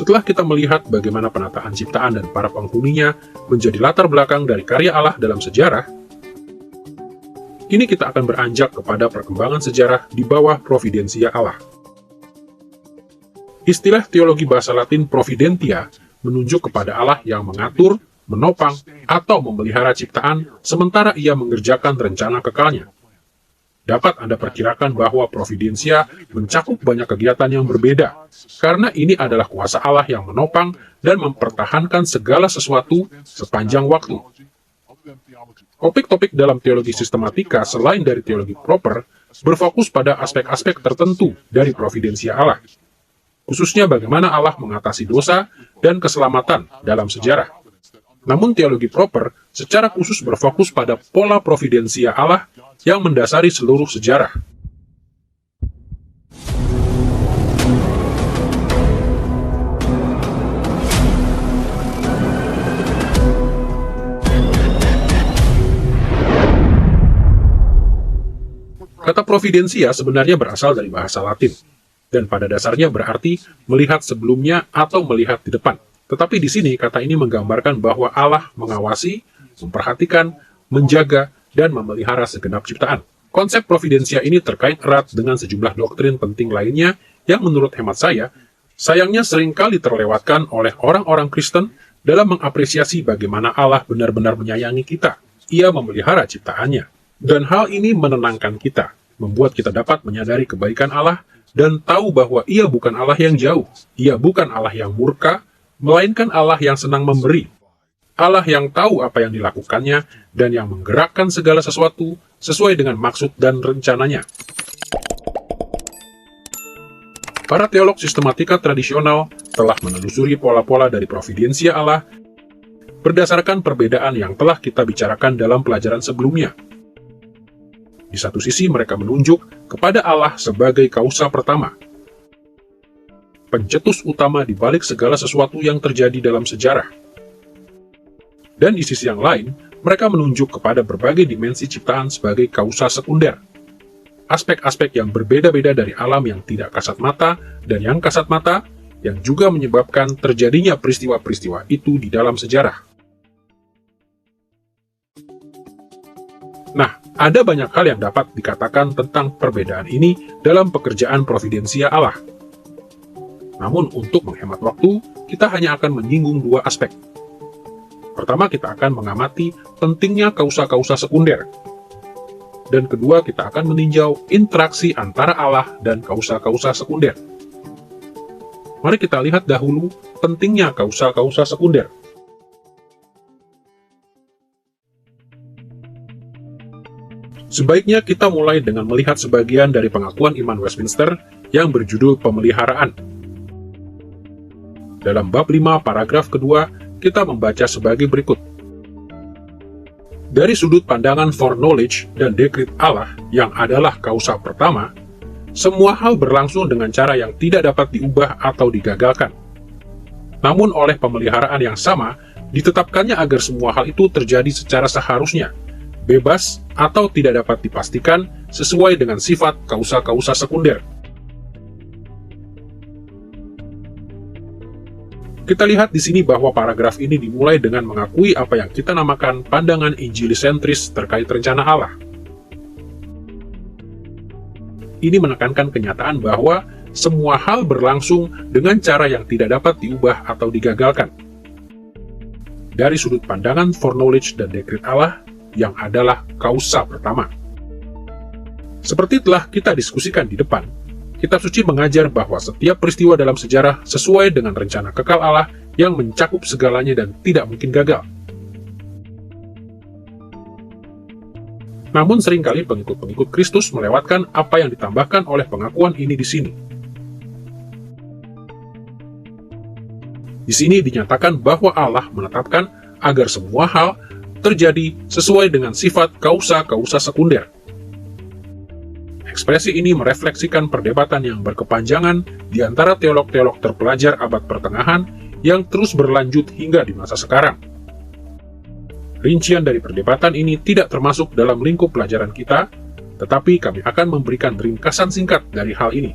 Setelah kita melihat bagaimana penataan ciptaan dan para penghuninya menjadi latar belakang dari karya Allah dalam sejarah, kini kita akan beranjak kepada perkembangan sejarah di bawah providensia Allah. Istilah teologi bahasa Latin providentia menunjuk kepada Allah yang mengatur, menopang, atau memelihara ciptaan sementara ia mengerjakan rencana kekalnya. Dapat Anda perkirakan bahwa providensia mencakup banyak kegiatan yang berbeda, karena ini adalah kuasa Allah yang menopang dan mempertahankan segala sesuatu sepanjang waktu. Topik-topik dalam teologi sistematika selain dari teologi proper berfokus pada aspek-aspek tertentu dari providensia Allah, khususnya bagaimana Allah mengatasi dosa dan keselamatan dalam sejarah. Namun teologi proper secara khusus berfokus pada pola providensia Allah yang mendasari seluruh sejarah. Kata providensia sebenarnya berasal dari bahasa Latin, dan pada dasarnya berarti melihat sebelumnya atau melihat di depan. Tetapi di sini kata ini menggambarkan bahwa Allah mengawasi, memperhatikan, menjaga, dan memelihara segenap ciptaan. Konsep providensia ini terkait erat dengan sejumlah doktrin penting lainnya yang menurut hemat saya, sayangnya seringkali terlewatkan oleh orang-orang Kristen dalam mengapresiasi bagaimana Allah benar-benar menyayangi kita. Ia memelihara ciptaannya. Dan hal ini menenangkan kita, membuat kita dapat menyadari kebaikan Allah dan tahu bahwa Ia bukan Allah yang jauh, Ia bukan Allah yang murka, melainkan Allah yang senang memberi. Allah yang tahu apa yang dilakukannya dan yang menggerakkan segala sesuatu sesuai dengan maksud dan rencananya. Para teolog sistematika tradisional telah menelusuri pola-pola dari providensia Allah berdasarkan perbedaan yang telah kita bicarakan dalam pelajaran sebelumnya. Di satu sisi mereka menunjuk kepada Allah sebagai kausa pertama, pencetus utama di balik segala sesuatu yang terjadi dalam sejarah. Dan di sisi yang lain, mereka menunjuk kepada berbagai dimensi ciptaan sebagai kausa sekunder. Aspek-aspek yang berbeda-beda dari alam yang tidak kasat mata dan yang kasat mata, yang juga menyebabkan terjadinya peristiwa-peristiwa itu di dalam sejarah. Nah, ada banyak hal yang dapat dikatakan tentang perbedaan ini dalam pekerjaan providensia Allah. Namun untuk menghemat waktu, kita hanya akan menyinggung dua aspek. Pertama, kita akan mengamati pentingnya kausa-kausa sekunder. Dan kedua, kita akan meninjau interaksi antara Allah dan kausa-kausa sekunder. Mari kita lihat dahulu pentingnya kausa-kausa sekunder. Sebaiknya kita mulai dengan melihat sebagian dari pengakuan iman Westminster yang berjudul pemeliharaan. Dalam bab 5 paragraf kedua, kita membaca sebagai berikut. Dari sudut pandangan foreknowledge dan dekrit Allah yang adalah kausa pertama, semua hal berlangsung dengan cara yang tidak dapat diubah atau digagalkan. Namun oleh pemeliharaan yang sama, ditetapkannya agar semua hal itu terjadi secara seharusnya, bebas atau tidak dapat dipastikan sesuai dengan sifat kausa-kausa sekunder. Kita lihat di sini bahwa paragraf ini dimulai dengan mengakui apa yang kita namakan pandangan injilisentris terkait rencana Allah. Ini menekankan kenyataan bahwa semua hal berlangsung dengan cara yang tidak dapat diubah atau digagalkan. Dari sudut pandangan foreknowledge dan dekrit Allah yang adalah kausa pertama. Seperti telah kita diskusikan di depan, Kitab Suci mengajar bahwa setiap peristiwa dalam sejarah sesuai dengan rencana kekal Allah yang mencakup segalanya dan tidak mungkin gagal. Namun seringkali pengikut-pengikut Kristus melewatkan apa yang ditambahkan oleh pengakuan ini di sini. Di sini dinyatakan bahwa Allah menetapkan agar semua hal terjadi sesuai dengan sifat kausa-kausa sekunder. Ekspresi ini merefleksikan perdebatan yang berkepanjangan di antara teolog-teolog terpelajar abad pertengahan yang terus berlanjut hingga di masa sekarang. Rincian dari perdebatan ini tidak termasuk dalam lingkup pelajaran kita, tetapi kami akan memberikan ringkasan singkat dari hal ini.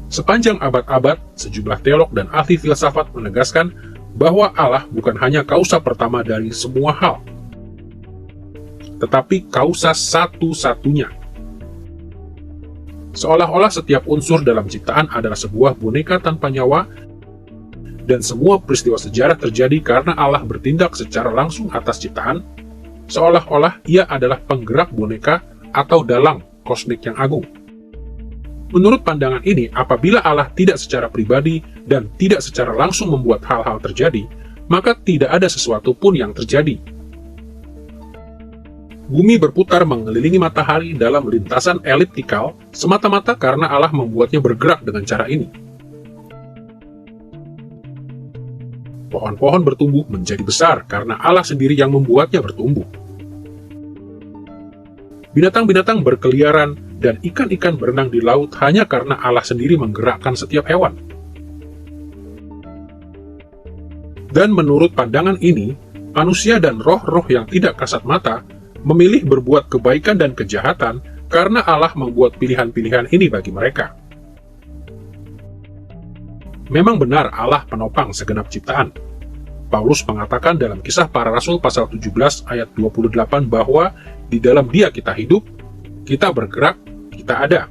Sepanjang abad-abad, sejumlah teolog dan ahli filsafat menegaskan bahwa Allah bukan hanya kausa pertama dari semua hal, tetapi kausa satu-satunya. Seolah-olah setiap unsur dalam ciptaan adalah sebuah boneka tanpa nyawa, dan semua peristiwa sejarah terjadi karena Allah bertindak secara langsung atas ciptaan, seolah-olah ia adalah penggerak boneka atau dalang kosmik yang agung. Menurut pandangan ini, apabila Allah tidak secara pribadi dan tidak secara langsung membuat hal-hal terjadi, maka tidak ada sesuatu pun yang terjadi. Bumi berputar mengelilingi matahari dalam lintasan eliptikal semata-mata karena Allah membuatnya bergerak dengan cara ini. Pohon-pohon bertumbuh menjadi besar karena Allah sendiri yang membuatnya bertumbuh. Binatang-binatang berkeliaran dan ikan-ikan berenang di laut hanya karena Allah sendiri menggerakkan setiap hewan. Dan menurut pandangan ini, manusia dan roh-roh yang tidak kasat mata memilih berbuat kebaikan dan kejahatan karena Allah membuat pilihan-pilihan ini bagi mereka. Memang benar Allah penopang segenap ciptaan. Paulus mengatakan dalam Kisah Para Rasul pasal 17 ayat 28 bahwa di dalam Dia kita hidup, kita bergerak, kita ada.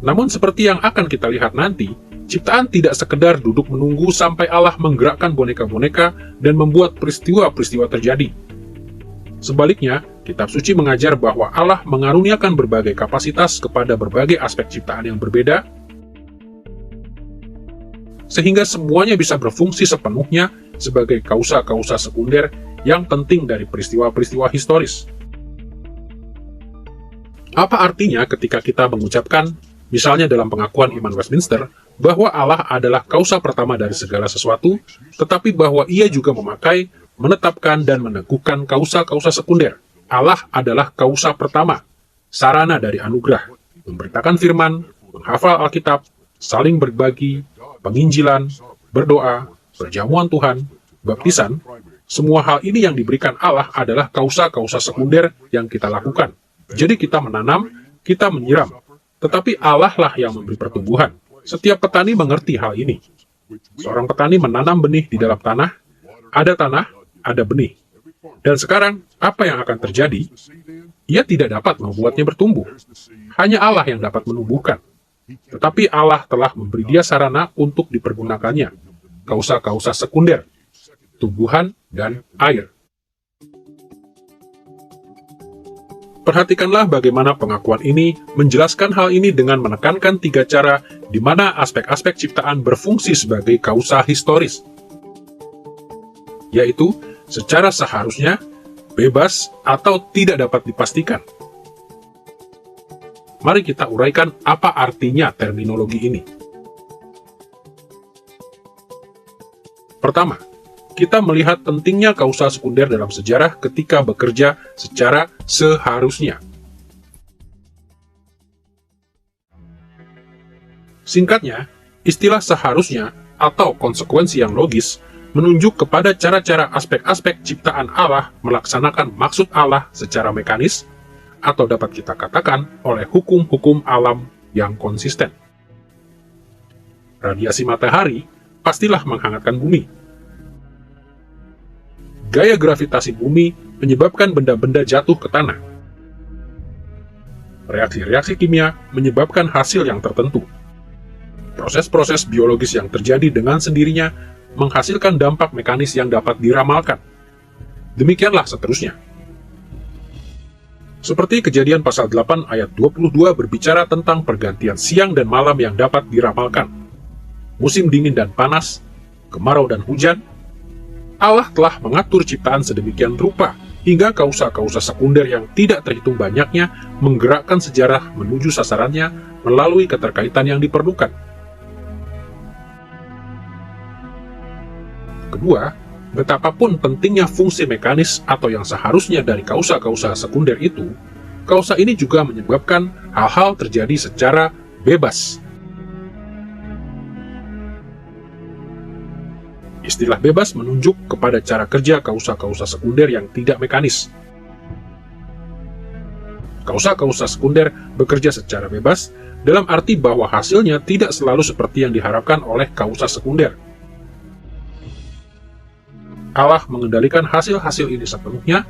Namun seperti yang akan kita lihat nanti, ciptaan tidak sekedar duduk menunggu sampai Allah menggerakkan boneka-boneka dan membuat peristiwa-peristiwa terjadi. Sebaliknya, kitab suci mengajar bahwa Allah mengaruniakan berbagai kapasitas kepada berbagai aspek ciptaan yang berbeda, sehingga semuanya bisa berfungsi sepenuhnya sebagai kausa-kausa sekunder yang penting dari peristiwa-peristiwa historis. Apa artinya ketika kita mengucapkan, misalnya dalam pengakuan iman Westminster, bahwa Allah adalah kausa pertama dari segala sesuatu, tetapi bahwa ia juga memakai, menetapkan, dan meneguhkan kausa-kausa sekunder. Allah adalah kausa pertama, sarana dari anugerah, memberitakan firman, menghafal Alkitab, saling berbagi, penginjilan, berdoa, perjamuan Tuhan, baptisan. Semua hal ini yang diberikan Allah adalah kausa-kausa sekunder yang kita lakukan. Jadi kita menanam, kita menyiram, tetapi Allah lah yang memberi pertumbuhan. Setiap petani mengerti hal ini. Seorang petani menanam benih di dalam tanah, ada benih. Dan sekarang, apa yang akan terjadi? Ia tidak dapat membuatnya bertumbuh. Hanya Allah yang dapat menumbuhkan. Tetapi Allah telah memberi dia sarana untuk dipergunakannya. Kausa-kausa sekunder, tumbuhan, dan air. Perhatikanlah bagaimana pengakuan ini menjelaskan hal ini dengan menekankan 3 cara di mana aspek-aspek ciptaan berfungsi sebagai kausa historis, yaitu secara seharusnya, bebas, atau tidak dapat dipastikan. Mari kita uraikan apa artinya terminologi ini. Pertama, kita melihat pentingnya kausa sekunder dalam sejarah ketika bekerja secara seharusnya. Singkatnya, istilah seharusnya atau konsekuensi yang logis menunjuk kepada cara-cara aspek-aspek ciptaan Allah melaksanakan maksud Allah secara mekanis, atau dapat kita katakan oleh hukum-hukum alam yang konsisten. Radiasi matahari pastilah menghangatkan bumi. Gaya gravitasi bumi menyebabkan benda-benda jatuh ke tanah. Reaksi-reaksi kimia menyebabkan hasil yang tertentu. Proses-proses biologis yang terjadi dengan sendirinya menghasilkan dampak mekanis yang dapat diramalkan. Demikianlah seterusnya. Seperti Kejadian pasal 8 ayat 22 berbicara tentang pergantian siang dan malam yang dapat diramalkan. Musim dingin dan panas, kemarau dan hujan, Allah telah mengatur ciptaan sedemikian rupa hingga kausa-kausa sekunder yang tidak terhitung banyaknya menggerakkan sejarah menuju sasarannya melalui keterkaitan yang diperlukan. Kedua, betapapun pentingnya fungsi mekanis atau yang seharusnya dari kausa-kausa sekunder itu, kausa ini juga menyebabkan hal-hal terjadi secara bebas. Istilah bebas menunjuk kepada cara kerja kausa-kausa sekunder yang tidak mekanis. Kausa-kausa sekunder bekerja secara bebas, dalam arti bahwa hasilnya tidak selalu seperti yang diharapkan oleh kausa sekunder. Allah mengendalikan hasil-hasil ini sepenuhnya,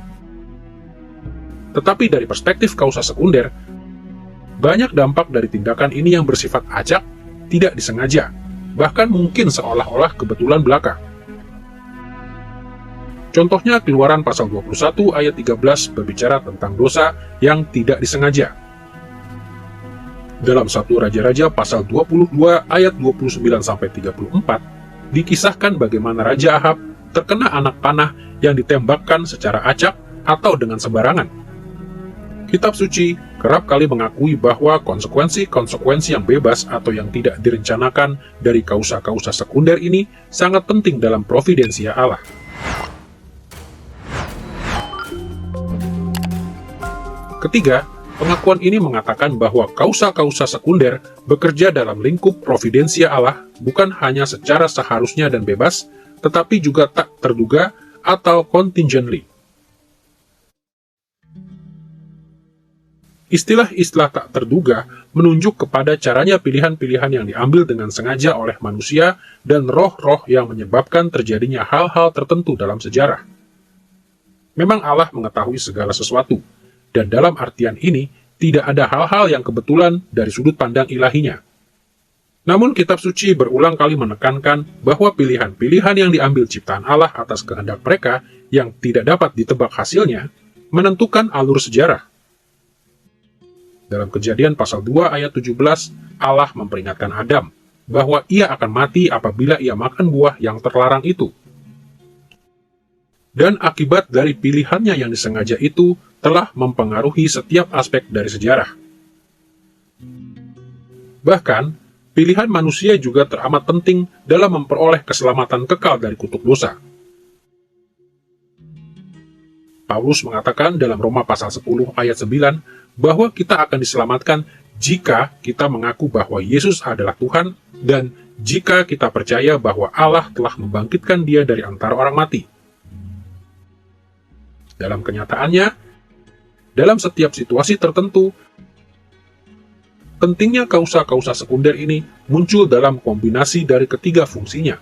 tetapi dari perspektif kausa sekunder, banyak dampak dari tindakan ini yang bersifat acak, tidak disengaja, bahkan mungkin seolah-olah kebetulan belaka. Contohnya Keluaran pasal 21 ayat 13 berbicara tentang dosa yang tidak disengaja. Dalam 1 Raja-Raja pasal 22 ayat 29-34, dikisahkan bagaimana Raja Ahab terkena anak panah yang ditembakkan secara acak atau dengan sembarangan. Kitab suci kerap kali mengakui bahwa konsekuensi-konsekuensi yang bebas atau yang tidak direncanakan dari kausa-kausa sekunder ini sangat penting dalam providensia Allah. Ketiga, pengakuan ini mengatakan bahwa kausa-kausa sekunder bekerja dalam lingkup providensia Allah bukan hanya secara seharusnya dan bebas, tetapi juga tak terduga atau contingently. Istilah-istilah tak terduga menunjuk kepada caranya pilihan-pilihan yang diambil dengan sengaja oleh manusia dan roh-roh yang menyebabkan terjadinya hal-hal tertentu dalam sejarah. Memang Allah mengetahui segala sesuatu, dan dalam artian ini, tidak ada hal-hal yang kebetulan dari sudut pandang ilahinya. Namun kitab suci berulang kali menekankan bahwa pilihan-pilihan yang diambil ciptaan Allah atas kehendak mereka yang tidak dapat ditebak hasilnya, menentukan alur sejarah. Dalam Kejadian pasal 2 ayat 17, Allah memperingatkan Adam bahwa ia akan mati apabila ia makan buah yang terlarang itu. Dan akibat dari pilihannya yang disengaja itu telah mempengaruhi setiap aspek dari sejarah. Bahkan, pilihan manusia juga teramat penting dalam memperoleh keselamatan kekal dari kutuk dosa. Paulus mengatakan dalam Roma pasal 10 ayat 9 bahwa kita akan diselamatkan jika kita mengaku bahwa Yesus adalah Tuhan dan jika kita percaya bahwa Allah telah membangkitkan Dia dari antara orang mati. Dalam kenyataannya, dalam setiap situasi tertentu, pentingnya kausa-kausa sekunder ini muncul dalam kombinasi dari ketiga fungsinya.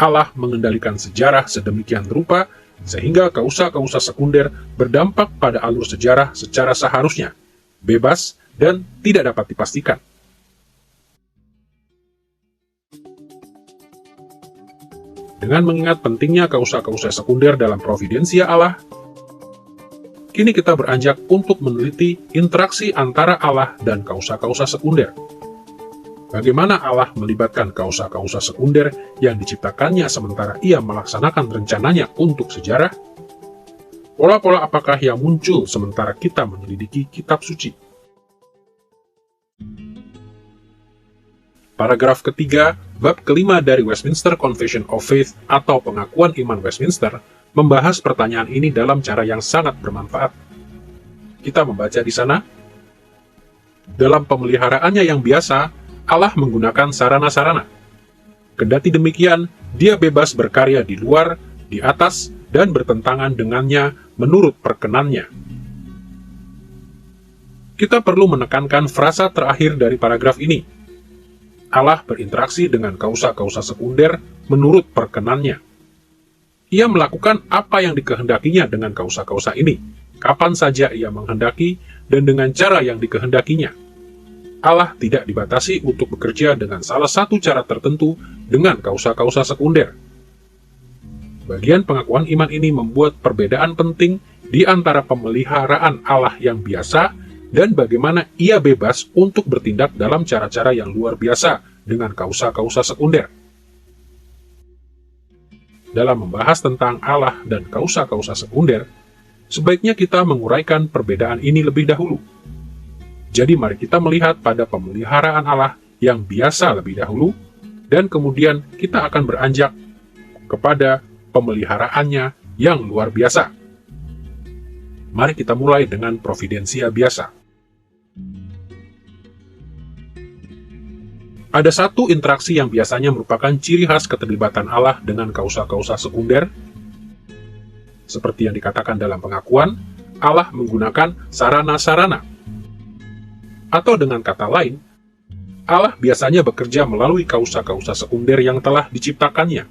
Allah mengendalikan sejarah sedemikian rupa sehingga kausa-kausa sekunder berdampak pada alur sejarah secara seharusnya, bebas, dan tidak dapat dipastikan. Dengan mengingat pentingnya kausa-kausa sekunder dalam providensia Allah, kini kita beranjak untuk meneliti interaksi antara Allah dan kausa-kausa sekunder. Bagaimana Allah melibatkan kausa-kausa sekunder yang diciptakannya sementara Ia melaksanakan rencananya untuk sejarah? Pola-pola apakah yang muncul sementara kita menyelidiki kitab suci? Paragraf ketiga, bab kelima dari Westminster Confession of Faith atau pengakuan iman Westminster, membahas pertanyaan ini dalam cara yang sangat bermanfaat. Kita membaca di sana, dalam pemeliharaannya yang biasa, Allah menggunakan sarana-sarana. Kendati demikian, Dia bebas berkarya di luar, di atas, dan bertentangan dengannya menurut perkenannya. Kita perlu menekankan frasa terakhir dari paragraf ini. Allah berinteraksi dengan kausa-kausa sekunder menurut perkenannya. Ia melakukan apa yang dikehendakinya dengan kausa-kausa ini, kapan saja Ia menghendaki, dan dengan cara yang dikehendakinya. Allah tidak dibatasi untuk bekerja dengan salah satu cara tertentu dengan kausa-kausa sekunder. Bagian pengakuan iman ini membuat perbedaan penting di antara pemeliharaan Allah yang biasa dan bagaimana Ia bebas untuk bertindak dalam cara-cara yang luar biasa dengan kausa-kausa sekunder. Dalam membahas tentang Allah dan kausa-kausa sekunder, sebaiknya kita menguraikan perbedaan ini lebih dahulu. Jadi mari kita melihat pada pemeliharaan Allah yang biasa lebih dahulu, dan kemudian kita akan beranjak kepada pemeliharaannya yang luar biasa. Mari kita mulai dengan providensia biasa. Ada satu interaksi yang biasanya merupakan ciri khas keterlibatan Allah dengan kausa-kausa sekunder. Seperti yang dikatakan dalam pengakuan, Allah menggunakan sarana-sarana. Atau dengan kata lain, Allah biasanya bekerja melalui kausa-kausa sekunder yang telah diciptakannya.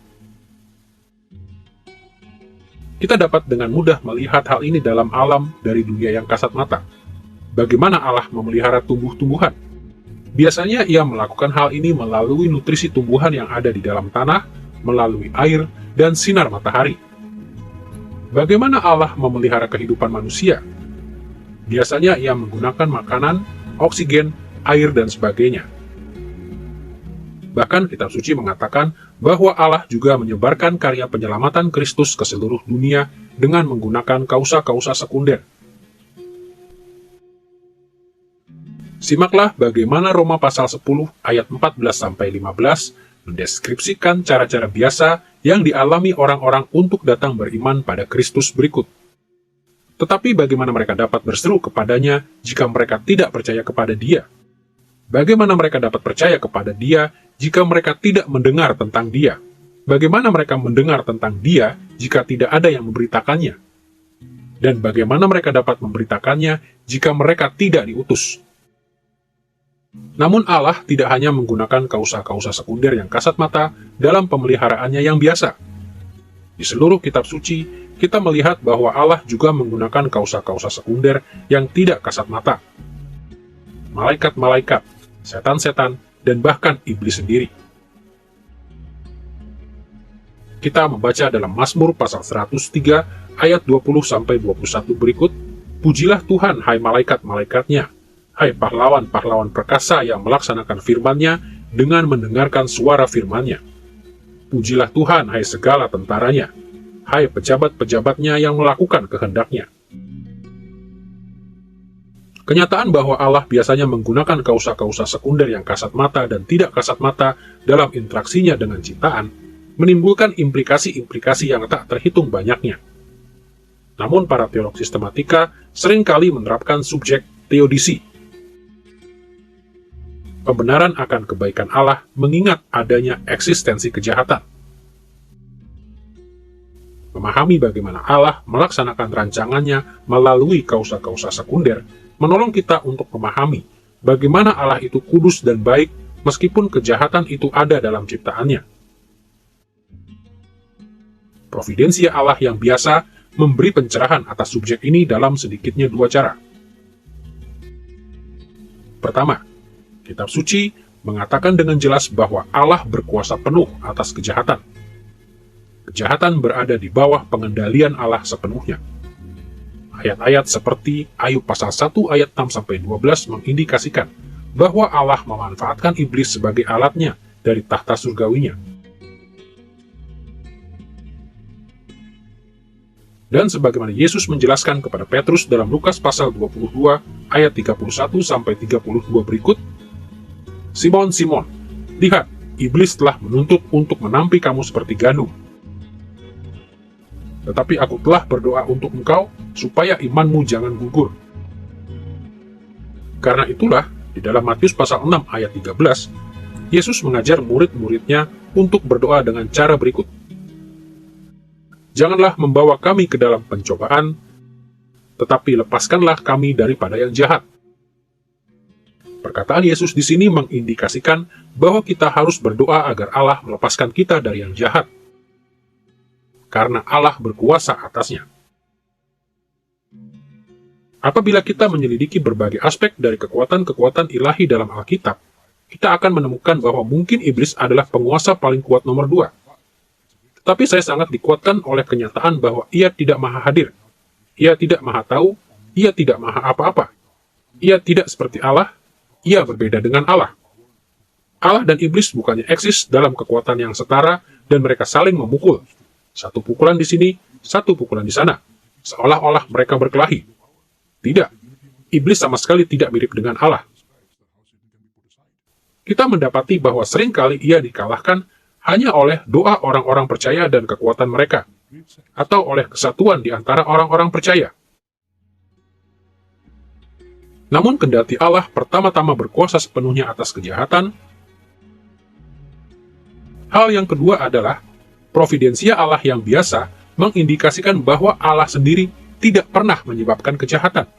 Kita dapat dengan mudah melihat hal ini dalam alam dari dunia yang kasat mata. Bagaimana Allah memelihara tumbuh-tumbuhan? Biasanya ia melakukan hal ini melalui nutrisi tumbuhan yang ada di dalam tanah, melalui air, dan sinar matahari. Bagaimana Allah memelihara kehidupan manusia? Biasanya ia menggunakan makanan, oksigen, air, dan sebagainya. Bahkan kitab suci mengatakan bahwa Allah juga menyebarkan karya penyelamatan Kristus ke seluruh dunia dengan menggunakan kausa-kausa sekunder. Simaklah bagaimana Roma pasal 10 ayat 14-15 mendeskripsikan cara-cara biasa yang dialami orang-orang untuk datang beriman pada Kristus berikut. Tetapi bagaimana mereka dapat berseru kepadanya jika mereka tidak percaya kepada Dia? Bagaimana mereka dapat percaya kepada Dia jika mereka tidak mendengar tentang Dia? Bagaimana mereka mendengar tentang Dia jika tidak ada yang memberitakannya? Dan bagaimana mereka dapat memberitakannya jika mereka tidak diutus? Namun Allah tidak hanya menggunakan kausa-kausa sekunder yang kasat mata dalam pemeliharaannya yang biasa. Di seluruh kitab suci, kita melihat bahwa Allah juga menggunakan kausa-kausa sekunder yang tidak kasat mata. Malaikat-malaikat, setan-setan, dan bahkan iblis sendiri. Kita membaca dalam Mazmur pasal 103 ayat 20-21 berikut, "Pujilah Tuhan, hai malaikat-malaikatnya, hai pahlawan-pahlawan perkasa yang melaksanakan firman-Nya dengan mendengarkan suara firman-Nya. Pujilah Tuhan, hai segala tentaranya, hai pejabat-pejabatnya yang melakukan kehendak-Nya." Kenyataan bahwa Allah biasanya menggunakan kausa-kausa sekunder yang kasat mata dan tidak kasat mata dalam interaksinya dengan ciptaan, menimbulkan implikasi-implikasi yang tak terhitung banyaknya. Namun para teolog sistematika seringkali menerapkan subjek teodisi. Pembenaran akan kebaikan Allah mengingat adanya eksistensi kejahatan. Memahami bagaimana Allah melaksanakan rancangannya melalui kausa-kausa sekunder menolong kita untuk memahami bagaimana Allah itu kudus dan baik meskipun kejahatan itu ada dalam ciptaannya. Providensia Allah yang biasa memberi pencerahan atas subjek ini dalam sedikitnya dua cara. Pertama, kitab suci mengatakan dengan jelas bahwa Allah berkuasa penuh atas kejahatan. Kejahatan berada di bawah pengendalian Allah sepenuhnya. Ayat-ayat seperti Ayub pasal 1 ayat 6-12 mengindikasikan bahwa Allah memanfaatkan iblis sebagai alatnya dari tahta surgawinya. Dan sebagaimana Yesus menjelaskan kepada Petrus dalam Lukas pasal 22 ayat 31-32 berikut, "Simon, Simon, lihat, iblis telah menuntut untuk menampi kamu seperti gandum. Tetapi aku telah berdoa untuk engkau, supaya imanmu jangan gugur. Karena itulah, di dalam Matius pasal 6 ayat 13, Yesus mengajar murid-muridnya untuk berdoa dengan cara berikut. Janganlah membawa kami ke dalam pencobaan, tetapi lepaskanlah kami daripada yang jahat. Perkataan Yesus di sini mengindikasikan bahwa kita harus berdoa agar Allah melepaskan kita dari yang jahat, karena Allah berkuasa atasnya. Apabila kita menyelidiki berbagai aspek dari kekuatan-kekuatan ilahi dalam Alkitab, kita akan menemukan bahwa mungkin iblis adalah penguasa paling kuat nomor 2. Tetapi saya sangat dikuatkan oleh kenyataan bahwa ia tidak maha hadir, ia tidak maha tahu, ia tidak maha apa-apa, ia tidak seperti Allah, ia berbeda dengan Allah. Allah dan iblis bukannya eksis dalam kekuatan yang setara dan mereka saling memukul. Satu pukulan di sini, satu pukulan di sana, seolah-olah mereka berkelahi. Tidak, iblis sama sekali tidak mirip dengan Allah. Kita mendapati bahwa seringkali ia dikalahkan hanya oleh doa orang-orang percaya dan kekuatan mereka, atau oleh kesatuan di antara orang-orang percaya. Namun kendati Allah pertama-tama berkuasa sepenuhnya atas kejahatan, hal yang kedua adalah providensia Allah yang biasa mengindikasikan bahwa Allah sendiri tidak pernah menyebabkan kejahatan.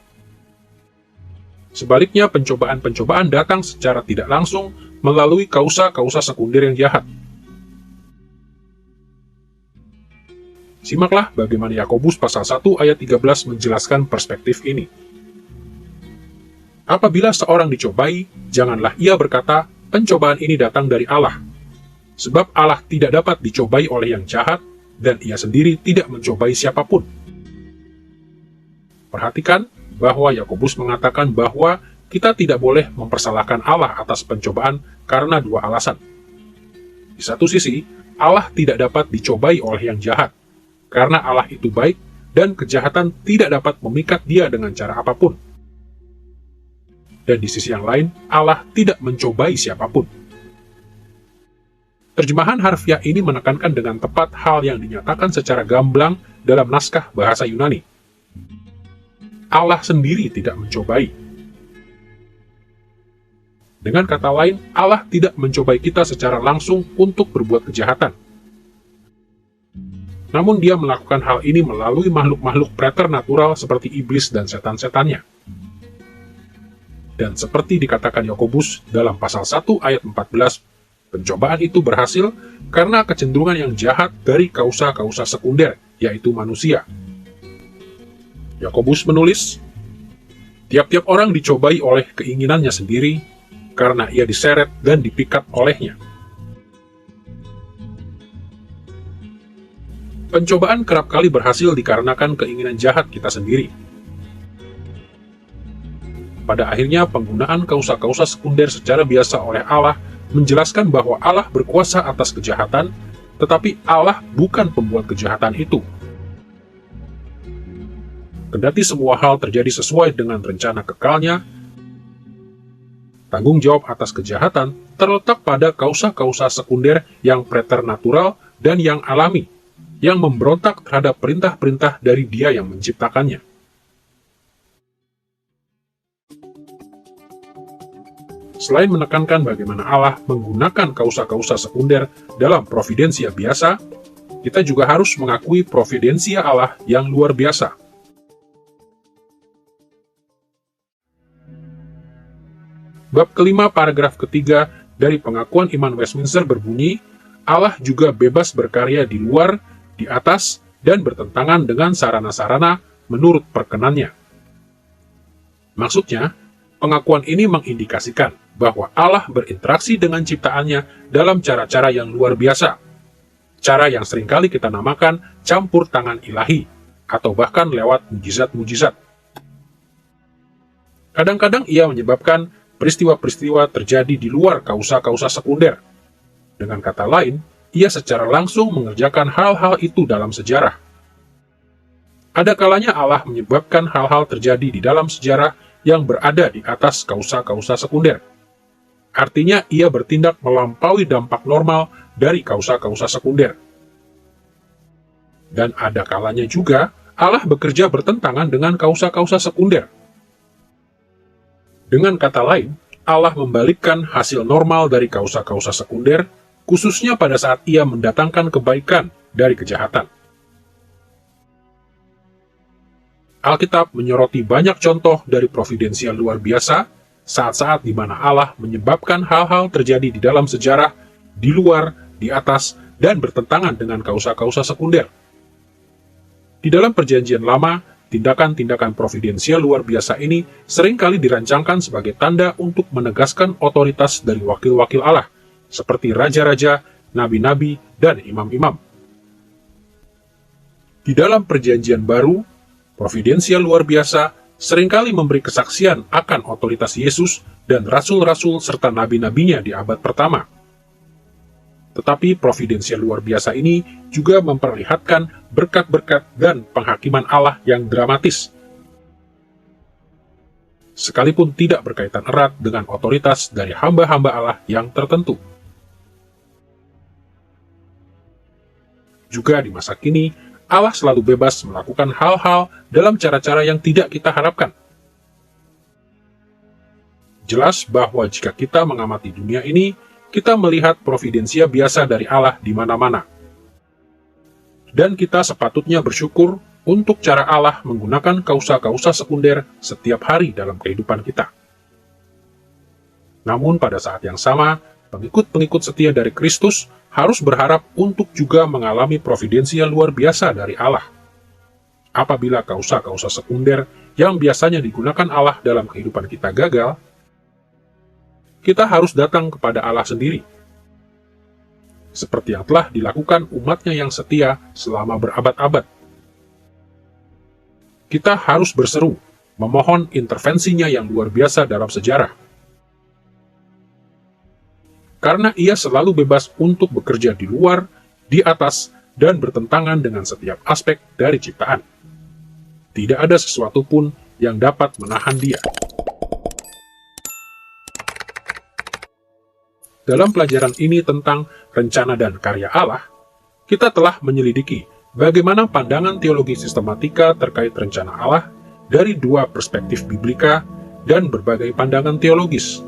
Sebaliknya, pencobaan-pencobaan datang secara tidak langsung melalui kausa-kausa sekunder yang jahat. Simaklah bagaimana Yakobus pasal 1 ayat 13 menjelaskan perspektif ini. Apabila seorang dicobai, janganlah ia berkata, pencobaan ini datang dari Allah. Sebab Allah tidak dapat dicobai oleh yang jahat, dan ia sendiri tidak mencobai siapapun. Perhatikan bahwa Yakobus mengatakan bahwa kita tidak boleh mempersalahkan Allah atas pencobaan karena dua alasan. Di satu sisi, Allah tidak dapat dicobai oleh yang jahat, karena Allah itu baik dan kejahatan tidak dapat memikat dia dengan cara apapun. Dan di sisi yang lain, Allah tidak mencobai siapapun. Terjemahan harfiah ini menekankan dengan tepat hal yang dinyatakan secara gamblang dalam naskah bahasa Yunani. Allah sendiri tidak mencobai. Dengan kata lain, Allah tidak mencobai kita secara langsung untuk berbuat kejahatan. Namun dia melakukan hal ini melalui makhluk-makhluk preternatural seperti iblis dan setan-setannya. Dan seperti dikatakan Yakobus dalam pasal 1 ayat 14, pencobaan itu berhasil karena kecenderungan yang jahat dari kausa-kausa sekunder, yaitu manusia. Yakobus menulis, tiap-tiap orang dicobai oleh keinginannya sendiri, karena ia diseret dan dipikat olehnya. Pencobaan kerap kali berhasil dikarenakan keinginan jahat kita sendiri. Pada akhirnya, penggunaan kausa-kausa sekunder secara biasa oleh Allah menjelaskan bahwa Allah berkuasa atas kejahatan, tetapi Allah bukan pembuat kejahatan itu. Kendati semua hal terjadi sesuai dengan rencana kekalnya, tanggung jawab atas kejahatan terletak pada kausa-kausa sekunder yang preternatural dan yang alami, yang memberontak terhadap perintah-perintah dari Dia yang menciptakannya. Selain menekankan bagaimana Allah menggunakan kausa-kausa sekunder dalam providensia biasa, kita juga harus mengakui providensia Allah yang luar biasa. Bab kelima paragraf ketiga dari pengakuan iman Westminster berbunyi, Allah juga bebas berkarya di luar, di atas, dan bertentangan dengan sarana-sarana menurut perkenannya. Maksudnya, pengakuan ini mengindikasikan bahwa Allah berinteraksi dengan ciptaannya dalam cara-cara yang luar biasa. Cara yang seringkali kita namakan campur tangan ilahi, atau bahkan lewat mujizat-mujizat. Kadang-kadang ia menyebabkan peristiwa-peristiwa terjadi di luar kausa-kausa sekunder. Dengan kata lain, ia secara langsung mengerjakan hal-hal itu dalam sejarah. Ada kalanya Allah menyebabkan hal-hal terjadi di dalam sejarah yang berada di atas kausa-kausa sekunder. Artinya, ia bertindak melampaui dampak normal dari kausa-kausa sekunder. Dan ada kalanya juga, Allah bekerja bertentangan dengan kausa-kausa sekunder. Dengan kata lain, Allah membalikkan hasil normal dari kausa-kausa sekunder, khususnya pada saat ia mendatangkan kebaikan dari kejahatan. Alkitab menyoroti banyak contoh dari providensial luar biasa, saat-saat di mana Allah menyebabkan hal-hal terjadi di dalam sejarah, di luar, di atas, dan bertentangan dengan kausa-kausa sekunder. Di dalam Perjanjian Lama, tindakan-tindakan providensial luar biasa ini seringkali dirancangkan sebagai tanda untuk menegaskan otoritas dari wakil-wakil Allah, seperti raja-raja, nabi-nabi, dan imam-imam. Di dalam Perjanjian Baru, providensial luar biasa seringkali memberi kesaksian akan otoritas Yesus dan rasul-rasul serta nabi-nabinya di abad pertama. Tetapi providensial luar biasa ini juga memperlihatkan berkat-berkat dan penghakiman Allah yang dramatis, sekalipun tidak berkaitan erat dengan otoritas dari hamba-hamba Allah yang tertentu. Juga di masa kini, Allah selalu bebas melakukan hal-hal dalam cara-cara yang tidak kita harapkan. Jelas bahwa jika kita mengamati dunia ini, kita melihat providensia biasa dari Allah di mana-mana. Dan kita sepatutnya bersyukur untuk cara Allah menggunakan kausa-kausa sekunder setiap hari dalam kehidupan kita. Namun pada saat yang sama, pengikut-pengikut setia dari Kristus harus berharap untuk juga mengalami providensia luar biasa dari Allah. Apabila kausa-kausa sekunder yang biasanya digunakan Allah dalam kehidupan kita gagal, kita harus datang kepada Allah sendiri. Seperti yang telah dilakukan umatnya yang setia selama berabad-abad. Kita harus berseru, memohon intervensinya yang luar biasa dalam sejarah. Karena ia selalu bebas untuk bekerja di luar, di atas, dan bertentangan dengan setiap aspek dari ciptaan. Tidak ada sesuatu pun yang dapat menahan dia. Dalam pelajaran ini tentang rencana dan karya Allah, kita telah menyelidiki bagaimana pandangan teologi sistematika terkait rencana Allah dari dua perspektif biblika dan berbagai pandangan teologis.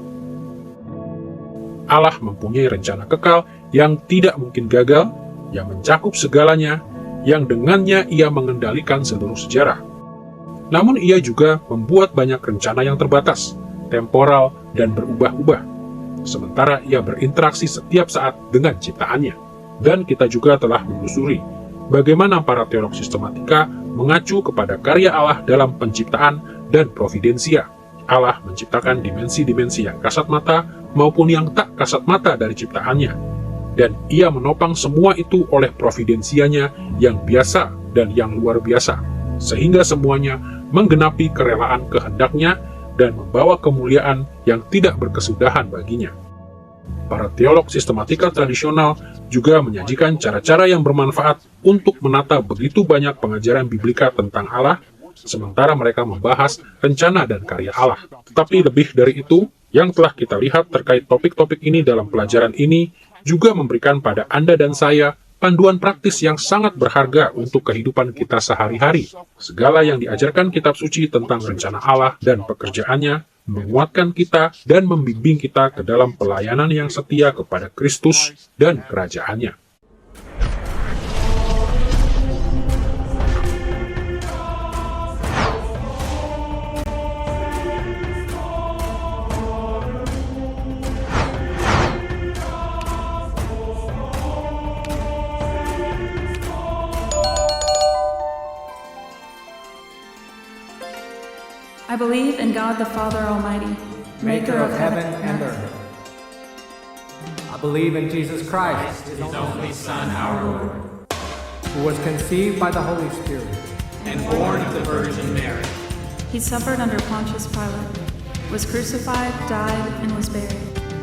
Allah mempunyai rencana kekal yang tidak mungkin gagal, yang mencakup segalanya, yang dengannya ia mengendalikan seluruh sejarah. Namun ia juga membuat banyak rencana yang terbatas, temporal, dan berubah-ubah. Sementara ia berinteraksi setiap saat dengan ciptaannya. Dan kita juga telah menelusuri bagaimana para teolog sistematika mengacu kepada karya Allah dalam penciptaan dan providensia. Allah menciptakan dimensi-dimensi yang kasat mata maupun yang tak kasat mata dari ciptaannya. Dan ia menopang semua itu oleh providensianya yang biasa dan yang luar biasa. Sehingga semuanya menggenapi kerelaan kehendaknya dan membawa kemuliaan yang tidak berkesudahan baginya. Para teolog sistematika tradisional juga menyajikan cara-cara yang bermanfaat untuk menata begitu banyak pengajaran biblika tentang Allah, sementara mereka membahas rencana dan karya Allah. Tetapi lebih dari itu, yang telah kita lihat terkait topik-topik ini dalam pelajaran ini juga memberikan pada Anda dan saya panduan praktis yang sangat berharga untuk kehidupan kita sehari-hari. Segala yang diajarkan kitab suci tentang rencana Allah dan pekerjaannya menguatkan kita dan membimbing kita ke dalam pelayanan yang setia kepada Kristus dan kerajaannya. I believe in God the Father Almighty, maker of heaven and earth. I believe in Jesus Christ, His only Son, our Lord, who was conceived by the Holy Spirit and born of the Virgin Mary. He suffered under Pontius Pilate, was crucified, died, and was buried.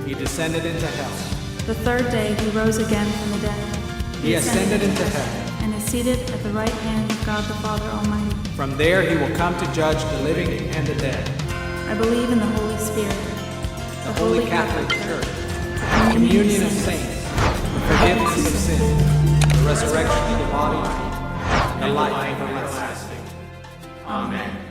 He descended into hell. The third day he rose again from the dead. He ascended into heaven, and is seated at the right hand of God the Father Almighty. From there he will come to judge the living and the dead. I believe in the Holy Spirit, The Holy Catholic Church, the communion of saints, the forgiveness of sins, the resurrection of the body, and the life everlasting. Amen.